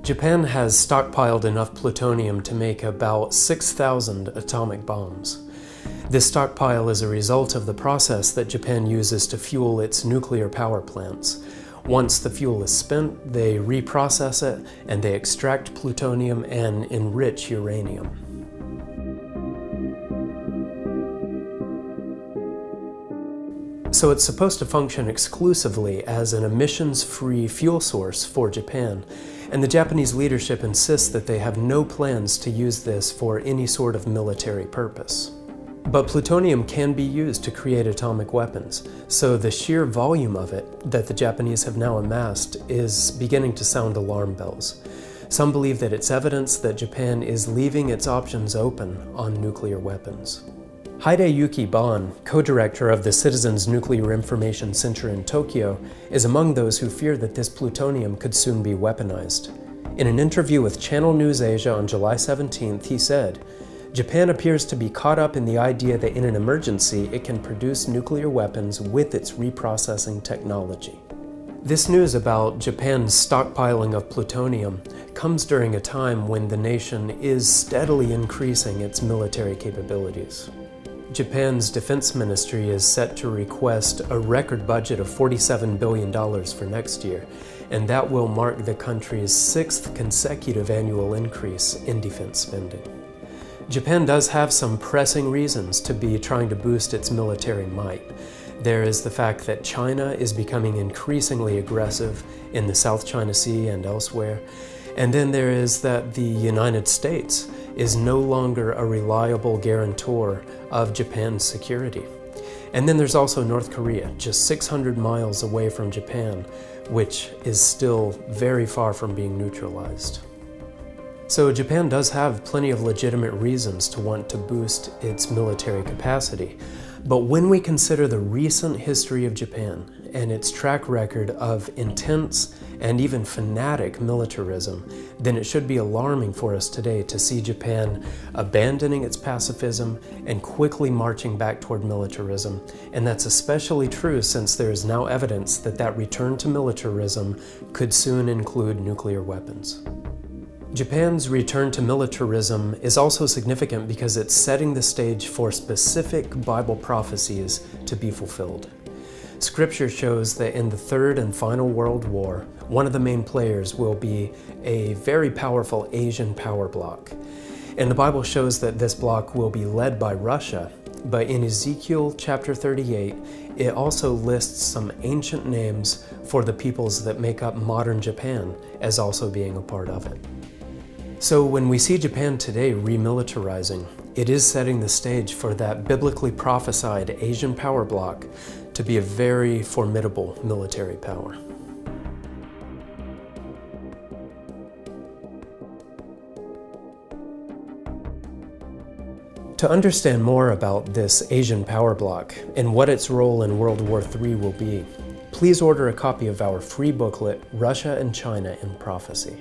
Japan has stockpiled enough plutonium to make about 6,000 atomic bombs. This stockpile is a result of the process that Japan uses to fuel its nuclear power plants. Once the fuel is spent, they reprocess it and they extract plutonium and enrich uranium. So it's supposed to function exclusively as an emissions-free fuel source for Japan, and the Japanese leadership insists that they have no plans to use this for any sort of military purpose. But plutonium can be used to create atomic weapons, so the sheer volume of it that the Japanese have now amassed is beginning to sound alarm bells. Some believe that it's evidence that Japan is leaving its options open on nuclear weapons. Hideyuki Ban, co-director of the Citizens Nuclear Information Center in Tokyo, is among those who fear that this plutonium could soon be weaponized. In an interview with Channel News Asia on July 17th, he said, "Japan appears to be caught up in the idea that in an emergency it can produce nuclear weapons with its reprocessing technology." This news about Japan's stockpiling of plutonium comes during a time when the nation is steadily increasing its military capabilities. Japan's defense ministry is set to request a record budget of $47 billion for next year, and that will mark the country's 6th consecutive annual increase in defense spending. Japan does have some pressing reasons to be trying to boost its military might. There is the fact that China is becoming increasingly aggressive in the South China Sea and elsewhere, and then there is that the United States is no longer a reliable guarantor of Japan's security. And then there's also North Korea, just 600 miles away from Japan, which is still very far from being neutralized. So Japan does have plenty of legitimate reasons to want to boost its military capacity. But when we consider the recent history of Japan and its track record of intense and even fanatic militarism, then it should be alarming for us today to see Japan abandoning its pacifism and quickly marching back toward militarism. And that's especially true since there is now evidence that that return to militarism could soon include nuclear weapons. Japan's return to militarism is also significant because it's setting the stage for specific Bible prophecies to be fulfilled. Scripture shows that in the Third and Final World War, one of the main players will be a very powerful Asian power bloc. And the Bible shows that this bloc will be led by Russia, but in Ezekiel chapter 38, it also lists some ancient names for the peoples that make up modern Japan as also being a part of it. So when we see Japan today remilitarizing, it is setting the stage for that biblically prophesied Asian power bloc to be a very formidable military power. To understand more about this Asian power bloc and what its role in World War III will be, please order a copy of our free booklet, Russia and China in Prophecy.